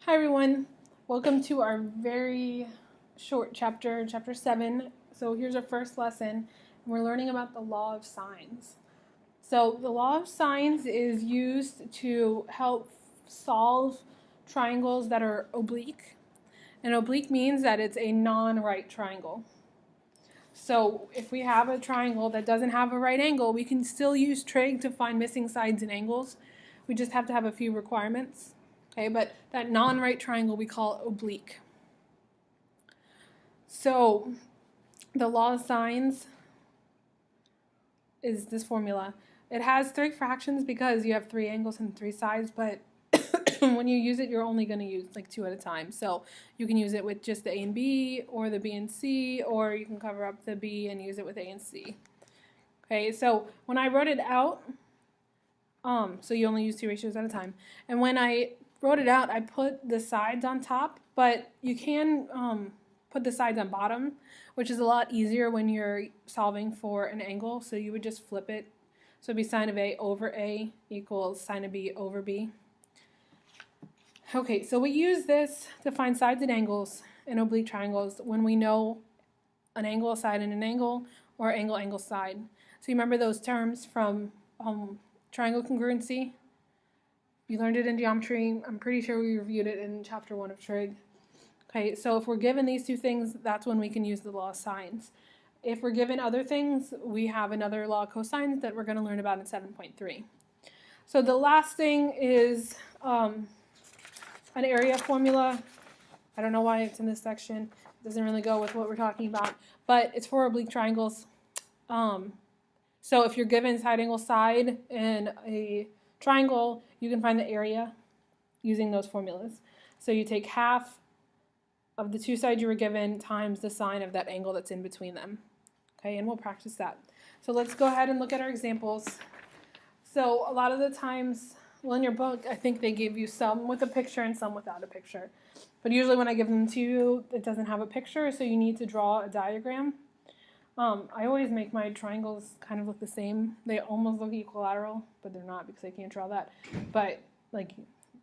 Hi everyone, welcome to our very short chapter, chapter 7. So here's our first lesson, and we're learning about the law of sines. So the law of sines is used to help solve triangles that are oblique. And oblique means that it's a non-right triangle. So if we have a triangle that doesn't have a right angle, we can still use trig to find missing sides and angles. We just have to have a few requirements. Okay, but that non-right triangle we call oblique. So the law of sines is this formula. It has three fractions because you have three angles and three sides, but when you use it, you're only going to use like two at a time. So you can use it with just the A and B, or the B and C, or you can cover up the B and use it with A and C. Okay, so when I wrote it out, so you only use two ratios at a time. And when I wrote it out, I put the sides on top, but you can put the sides on bottom, which is a lot easier when you're solving for an angle. So you would just flip it. So it'd be sine of A over A equals sine of B over B. Okay, so we use this to find sides and angles in oblique triangles when we know an angle, side, and an angle, or angle, angle, side. So you remember those terms from triangle congruency? You learned it in geometry. I'm pretty sure we reviewed it in chapter 1 of trig. Okay, so if we're given these two things, that's when we can use the law of sines. If we're given other things, we have another law of cosines that we're going to learn about in 7.3. So the last thing is an area formula. I don't know why it's in this section. It doesn't really go with what we're talking about, but it's for oblique triangles. So if you're given side angle side in a triangle, you can find the area using those formulas. So you take half of the two sides you were given times the sine of that angle that's in between them. Okay, and we'll practice that. So let's go ahead and look at our examples. So a lot of the times, well, in your book, I think they give you some with a picture and some without a picture. But usually when I give them to you, it doesn't have a picture, so you need to draw a diagram. I always make my triangles kind of look the same. They almost look equilateral, but they're not because I can't draw that. But like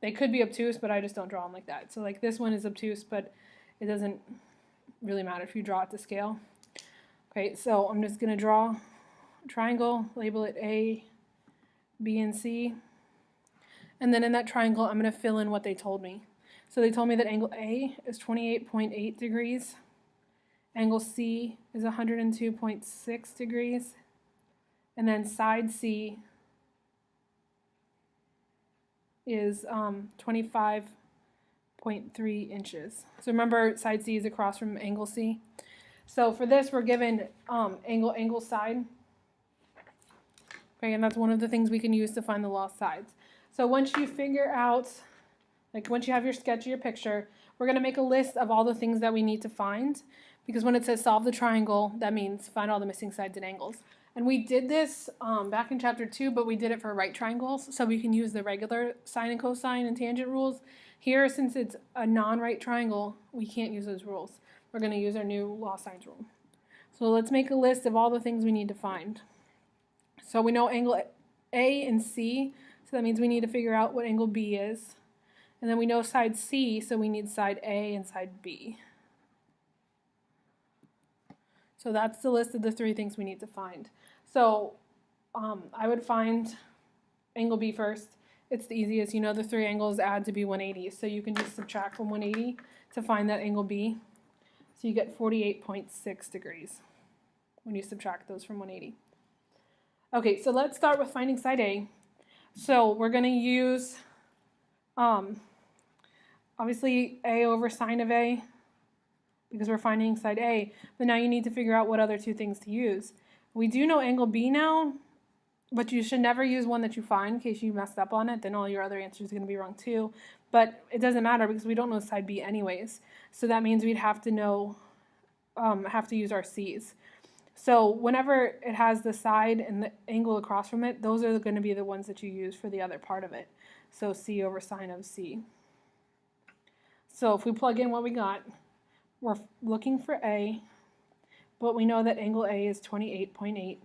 they could be obtuse, but I just don't draw them like that. So like this one is obtuse, but it doesn't really matter if you draw it to scale. Okay, so I'm just going to draw a triangle, label it A, B, and C. And then in that triangle, I'm going to fill in what they told me. So they told me that angle A is 28.8 degrees. Angle C is 102.6 degrees. And then side C is 25.3 inches. So remember, side C is across from angle C. So for this, we're given angle, angle, side. Okay, and that's one of the things we can use to find the lost sides. So once you figure out, like once you have your sketch or your picture, we're going to make a list of all the things that we need to find. Because when it says solve the triangle, that means find all the missing sides and angles. And we did this back in chapter 2, but we did it for right triangles, so we can use the regular sine and cosine and tangent rules. Here, since it's a non-right triangle, we can't use those rules. We're going to use our new law of sines rule. So let's make a list of all the things we need to find. So we know angle A and C, so that means we need to figure out what angle B is. And then we know side C, so we need side A and side B. So that's the list of the three things we need to find. So I would find angle B first. It's the easiest. You know the three angles add to be 180. So you can just subtract from 180 to find that angle B. So you get 48.6 degrees when you subtract those from 180. Okay, so let's start with finding side A. So we're going to use, obviously, A over sine of A, because we're finding side A, but now you need to figure out what other two things to use. We do know angle B now, but you should never use one that you find in case you messed up on it, then all your other answers are going to be wrong too. But it doesn't matter because we don't know side B anyways. So that means we'd have to know, have to use our C's. So whenever it has the side and the angle across from it, those are going to be the ones that you use for the other part of it. So C over sine of C. So if we plug in what we got, we're looking for A, but we know that angle A is 28.8.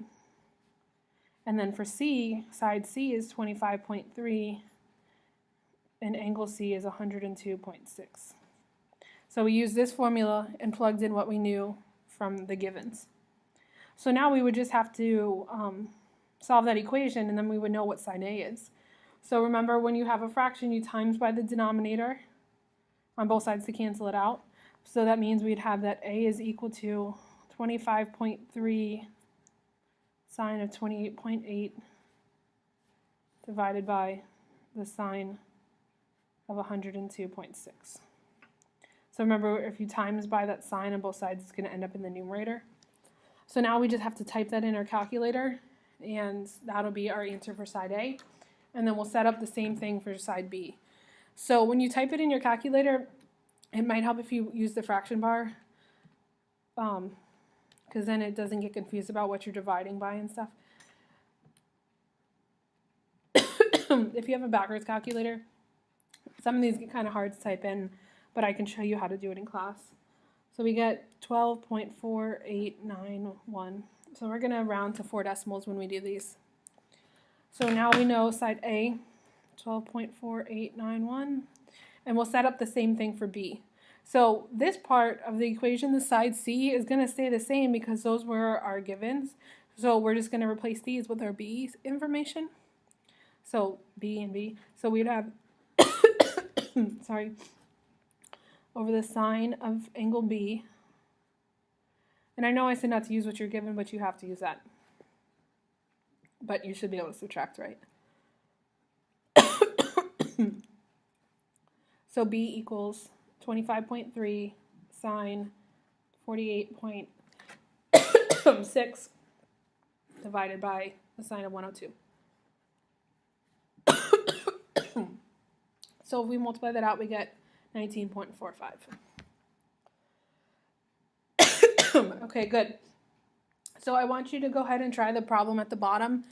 And then for C, side C is 25.3, and angle C is 102.6. So we used this formula and plugged in what we knew from the givens. So now we would just have to solve that equation, and then we would know what side A is. So remember, when you have a fraction, you times by the denominator on both sides to cancel it out. So that means we'd have that A is equal to 25.3 sine of 28.8 divided by the sine of 102.6. So remember, if you times by that sign on both sides, it's going to end up in the numerator. So now we just have to type that in our calculator, and that'll be our answer for side A. And then we'll set up the same thing for side B. So when you type it in your calculator, it might help if you use the fraction bar, because then it doesn't get confused about what you're dividing by and stuff. If you have a backwards calculator, some of these get kind of hard to type in, but I can show you how to do it in class. So we get 12.4891. So we're going to round to 4 decimals when we do these. So now we know side A, 12.4891, and we'll set up the same thing for B. So this part of the equation, the side C, is going to stay the same because those were our givens. So we're just going to replace these with our B information. So B and B. So we'd have, sorry, over the sine of angle B. And I know I said not to use what you're given, but you have to use that. But you should be able to subtract, right? So B equals 25.3 sine 48.6 divided by the sine of 102. So if we multiply that out, we get 19.45. Okay, good. So I want you to go ahead and try the problem at the bottom.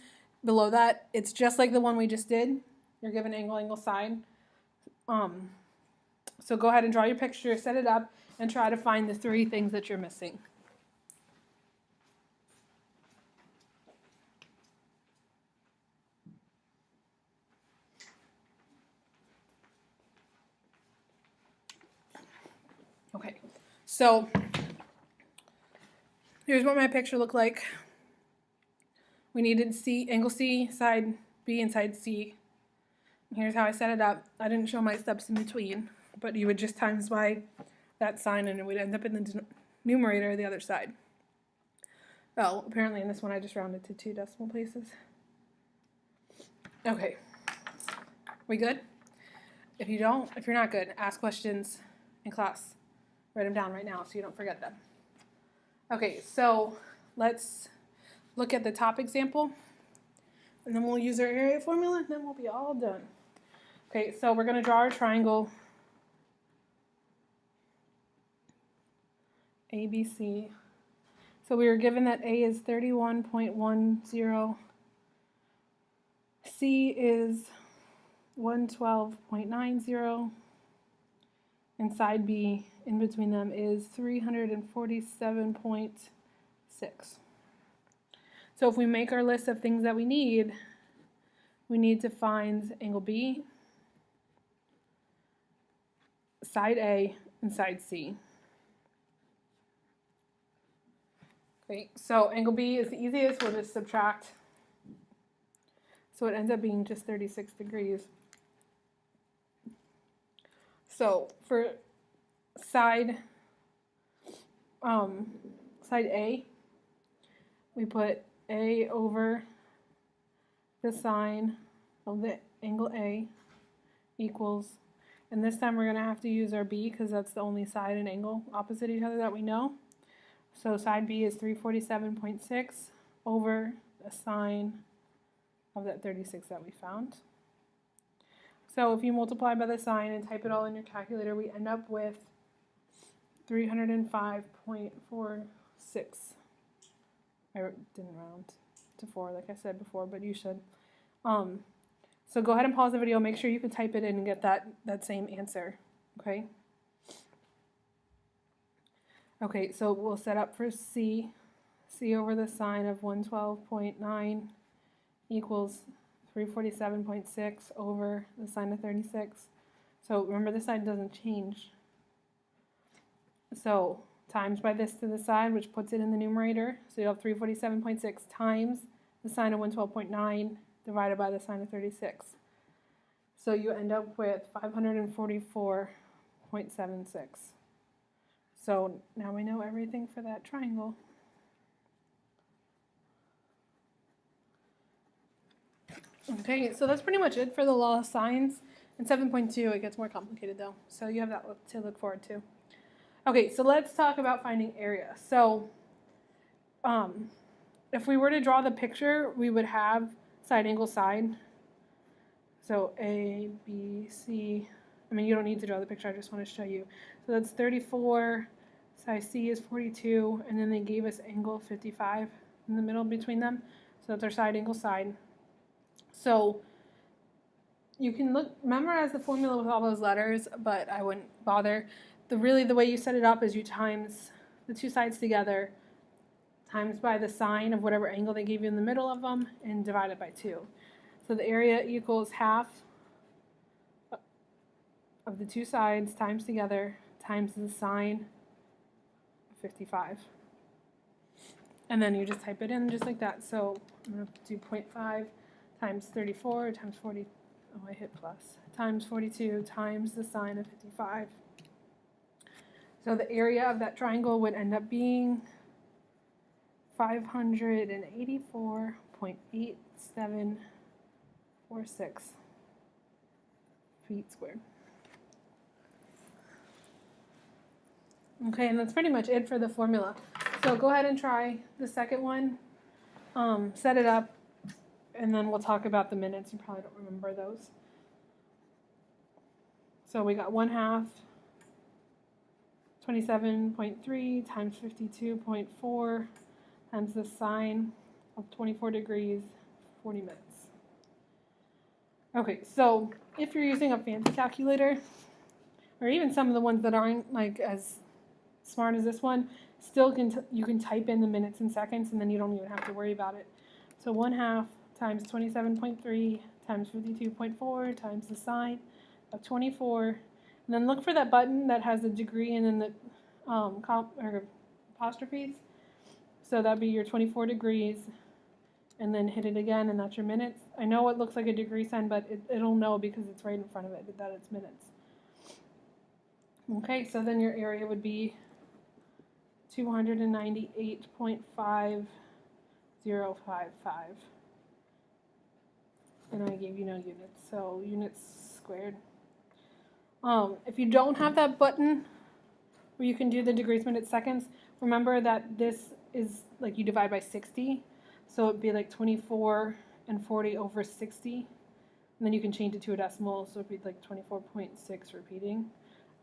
Below that, it's just like the one we just did. You're given angle, angle, side. So go ahead and draw your picture, set it up, and try to find the 3 things that you're missing. Okay, so here's what my picture looked like. We needed C, angle C, side B, and side C. Here's how I set it up. I didn't show my steps in between, but you would just times by that sign, and it would end up in the numerator the other side. Oh, apparently in this one I just rounded to 2 decimal places. Okay, we good? If you're not good, ask questions in class. Write them down right now so you don't forget them. Okay, so let's look at the top example, and then we'll use our area formula, and then we'll be all done. Okay, so we're going to draw our triangle ABC. So we were given that A is 31.10, C is 112.90, and side B in between them is 347.6. So if we make our list of things that we need to find angle B, side A, and side C. Okay, so angle B is the easiest. We'll just subtract. So it ends up being just 36 degrees. So for side A, we put A over the sine of the angle A equals, and this time we're going to have to use our B because that's the only side and angle opposite each other that we know. So side B is 347.6 over a sine of that 36 that we found. So if you multiply by the sine and type it all in your calculator, we end up with 305.46. I didn't round to 4 like I said before, but you should. So go ahead and pause the video, make sure you can type it in and get that same answer, okay? Okay, so we'll set up for C. C over the sine of 112.9 equals 347.6 over the sine of 36. So remember, this side doesn't change. So times by this to the side, which puts it in the numerator. So you have 347.6 times the sine of 112.9 divided by the sine of 36. So you end up with 544.76. So now we know everything for that triangle. Okay, so that's pretty much it for the law of sines. In 7.2, it gets more complicated though, so you have that to look forward to. Okay, so let's talk about finding area. So if we were to draw the picture, we would have side angle side. So A, B, C. I mean, you don't need to draw the picture, I just want to show you. So that's 34, side C is 42, and then they gave us angle 55 in the middle between them. So that's our side angle side. So you can memorize the formula with all those letters, but I wouldn't bother. The way you set it up is you times the two sides together, times by the sine of whatever angle they gave you in the middle of them, and divide it by 2. So the area equals half of the two sides times together times the sine of 55. And then you just type it in just like that. So I'm going to do 0.5 times 34 times 40, oh I hit plus, times 42 times the sine of 55. So the area of that triangle would end up being 584.8746 feet squared. Okay, and that's pretty much it for the formula. So go ahead and try the second one, set it up, and then we'll talk about the minutes. You probably don't remember those. So we got 1/2 27.3 times 52.4 times the sine of 24 degrees, 40 minutes. Okay, so if you're using a fancy calculator, or even some of the ones that aren't like as smart as this one, still you can type in the minutes and seconds, and then you don't even have to worry about it. So 1/2 times 27.3 times 52.4 times the sine of 24. And then look for that button that has the degree and then the apostrophes. So that'd be your 24 degrees. And then hit it again, and that's your minutes. I know it looks like a degree sign, but it'll know because it's right in front of it that it's minutes. Okay, so then your area would be 298.5055. And I gave you no units, so units squared. If you don't have that button where you can do the degrees, minutes, seconds, remember that this is like you divide by 60. So it'd be like 24 and 40 over 60. And then you can change it to a decimal, so it'd be like 24.6 repeating.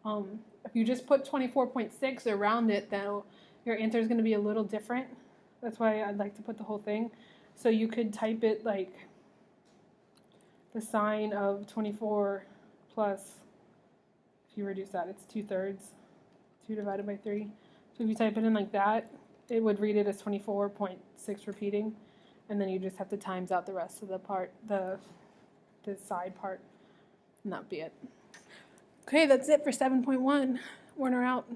If you just put 24.6 around it, then your answer is going to be a little different. That's why I'd like to put the whole thing. So you could type it like the sine of 24 plus, if you reduce that, it's 2/3. 2 divided by 3. So if you type it in like that, it would read it as 24.6 repeating, and then you just have to times out the rest of the part, the side part, and that'd be it. Okay, that's it for 7.1. Werner out.